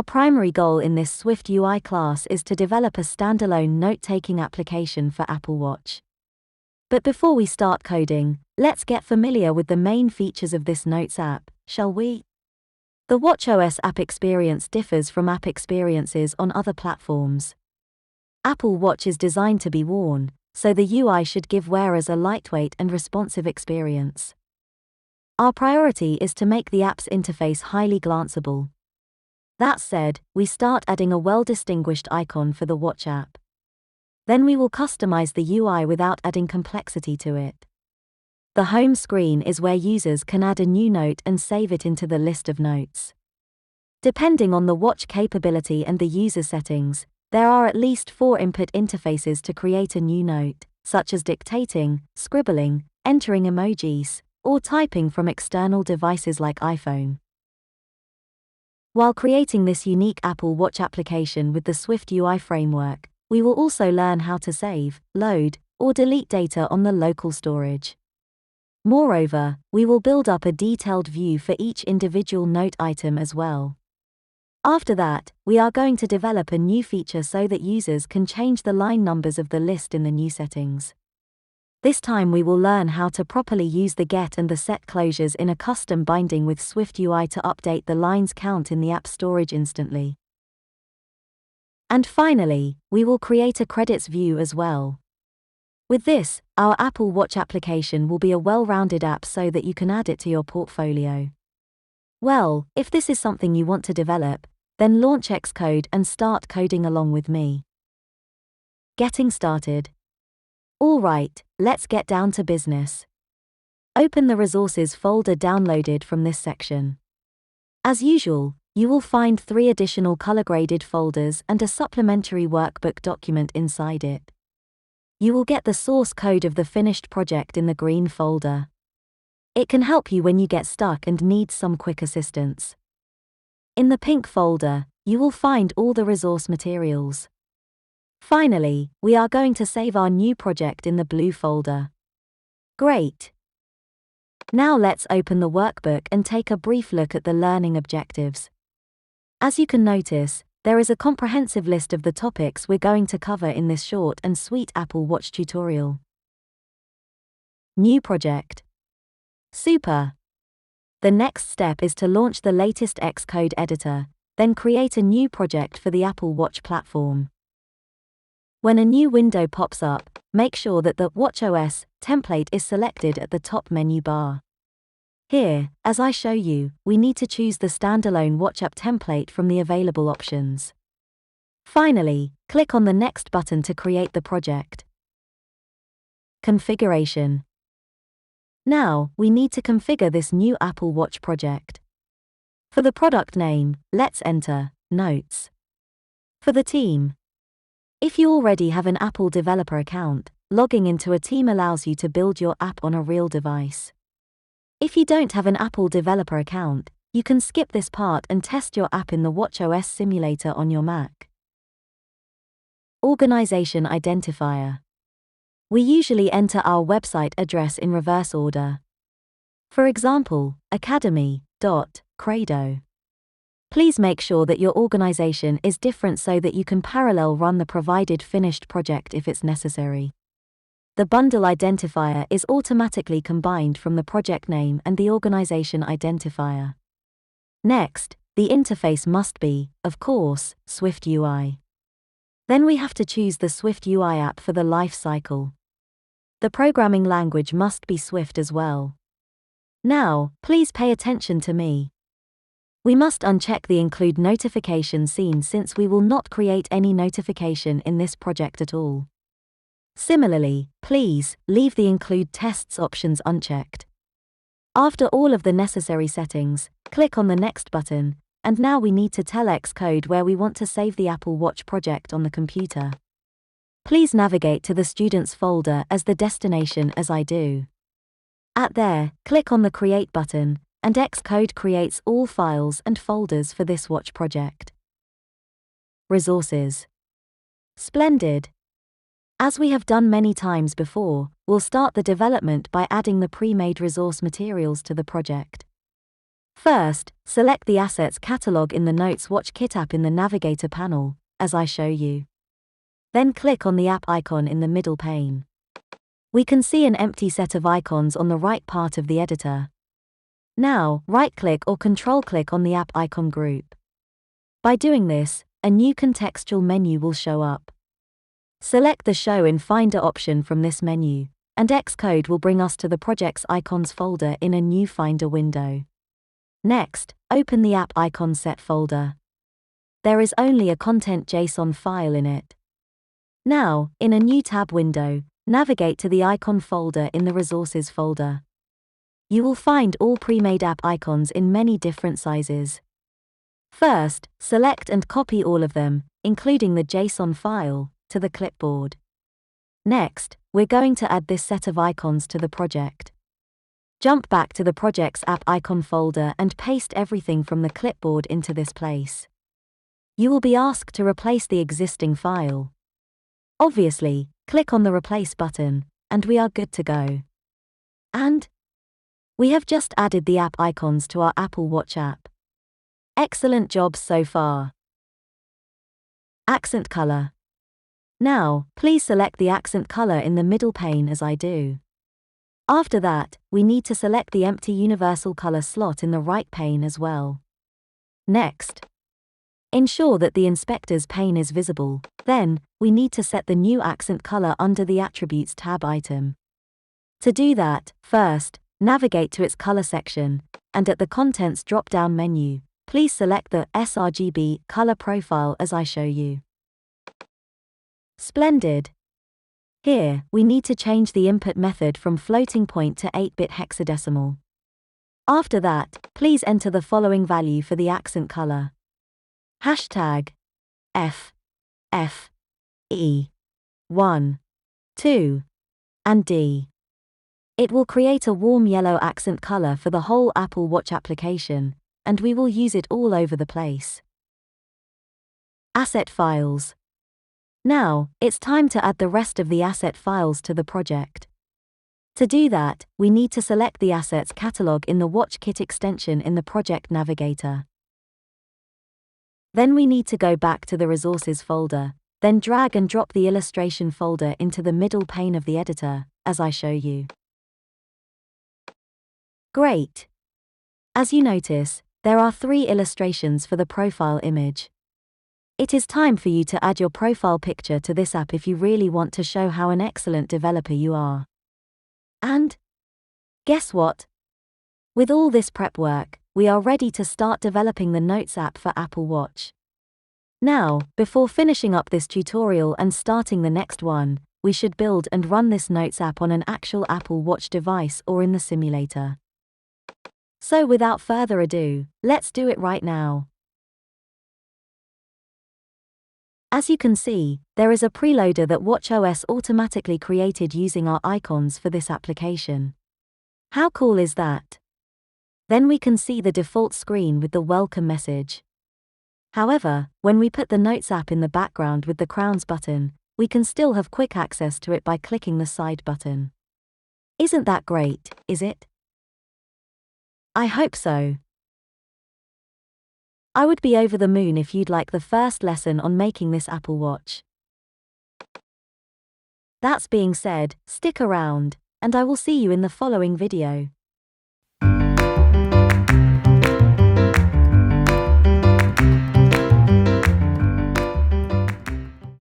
primary goal in this SwiftUI class is to develop a standalone note-taking application for Apple Watch. But before we start coding, let's get familiar with the main features of this Notes app, shall we? The watchOS app experience differs from app experiences on other platforms. Apple Watch is designed to be worn, so the UI should give wearers a lightweight and responsive experience. Our priority is to make the app's interface highly glanceable. That said, we start adding a well-distinguished icon for the Watch app. Then we will customize the UI without adding complexity to it. The home screen is where users can add a new note and save it into the list of notes. Depending on the watch capability and the user settings, there are at least 4 input interfaces to create a new note, such as dictating, scribbling, entering emojis, or typing from external devices like iPhone. While creating this unique Apple Watch application with the SwiftUI framework, we will also learn how to save, load, or delete data on the local storage. Moreover, we will build up a detailed view for each individual note item as well. After that, we are going to develop a new feature so that users can change the line numbers of the list in the new settings. This time we will learn how to properly use the get and the set closures in a custom binding with SwiftUI to update the lines count in the app storage instantly. And finally, we will create a credits view as well. With this, our Apple Watch application will be a well-rounded app so that you can add it to your portfolio. Well, if this is something you want to develop, then launch Xcode and start coding along with me. Getting started. Alright, let's get down to business. Open the resources folder downloaded from this section. As usual, you will find 3 additional color-graded folders and a supplementary workbook document inside it. You will get the source code of the finished project in the green folder. It can help you when you get stuck and need some quick assistance. In the pink folder, you will find all the resource materials. Finally, we are going to save our new project in the blue folder. Great! Now let's open the workbook and take a brief look at the learning objectives. As you can notice, there is a comprehensive list of the topics we're going to cover in this short and sweet Apple Watch tutorial. New project. Super! The next step is to launch the latest Xcode editor, then create a new project for the Apple Watch platform. When a new window pops up, make sure that the watchOS template is selected at the top menu bar. Here, as I show you, we need to choose the standalone Watch app template from the available options. Finally, click on the Next button to create the project. Configuration. Now, we need to configure this new Apple Watch project. For the product name, let's enter Notes. For the team. If you already have an Apple developer account, logging into a team allows you to build your app on a real device. If you don't have an Apple developer account, you can skip this part and test your app in the watchOS simulator on your Mac. Organization identifier. We usually enter our website address in reverse order. For example, academy.credo. Please make sure that your organization is different so that you can parallel run the provided finished project if it's necessary. The bundle identifier is automatically combined from the project name and the organization identifier. Next, the interface must be, of course, SwiftUI. Then we have to choose the SwiftUI app for the life cycle. The programming language must be Swift as well. Now, please pay attention to me. We must uncheck the Include Notification scene since we will not create any notification in this project at all. Similarly, please leave the Include Tests options unchecked. After all of the necessary settings, click on the Next button, and now we need to tell Xcode where we want to save the Apple Watch project on the computer. Please navigate to the Students folder as the destination as I do. At there, click on the Create button, and Xcode creates all files and folders for this watch project. Resources. Splendid! As we have done many times before, we'll start the development by adding the pre-made resource materials to the project. First, select the Assets catalog in the Notes Watch Kit app in the Navigator panel, as I show you. Then click on the app icon in the middle pane. We can see an empty set of icons on the right part of the editor. Now, right-click or control-click on the app icon group. By doing this, a new contextual menu will show up. Select the Show in Finder option from this menu, and Xcode will bring us to the Project's Icons folder in a new Finder window. Next, open the App Icons Set folder. There is only a content.json file in it. Now, in a new tab window, navigate to the Icon folder in the Resources folder. You will find all pre-made app icons in many different sizes. First, select and copy all of them, including the JSON file, to the clipboard. Next, we're going to add this set of icons to the project. Jump back to the project's app icon folder and paste everything from the clipboard into this place. You will be asked to replace the existing file. Obviously, click on the Replace button, and we are good to go. And we have just added the app icons to our Apple Watch app. Excellent job so far. Accent color. Now, please select the accent color in the middle pane as I do. After that, we need to select the empty universal color slot in the right pane as well. Next, ensure that the inspector's pane is visible. Then, we need to set the new accent color under the Attributes tab item. To do that, first, navigate to its color section, and at the Contents drop-down menu, please select the sRGB color profile as I show you. Splendid! Here, we need to change the input method from floating point to 8-bit hexadecimal. After that, please enter the following value for the accent color. Hashtag F, F, E, 1, 2, and D. It will create a warm yellow accent color for the whole Apple Watch application, and we will use it all over the place. Asset files. Now, it's time to add the rest of the asset files to the project. To do that, we need to select the Assets catalog in the Watch Kit extension in the Project Navigator. Then we need to go back to the Resources folder, then drag and drop the Illustration folder into the middle pane of the editor, as I show you. Great! As you notice, there are 3 illustrations for the profile image. It is time for you to add your profile picture to this app if you really want to show how an excellent developer you are. And guess what? With all this prep work, we are ready to start developing the Notes app for Apple Watch. Now, before finishing up this tutorial and starting the next one, we should build and run this Notes app on an actual Apple Watch device or in the simulator. So without further ado, let's do it right now. As you can see, there is a preloader that watchOS automatically created using our icons for this application. How cool is that? Then we can see the default screen with the welcome message. However, when we put the Notes app in the background with the crowns button, we can still have quick access to it by clicking the side button. Isn't that great, is it? I hope so. I would be over the moon if you'd like the first lesson on making this Apple Watch. That's being said, stick around, and I will see you in the following video.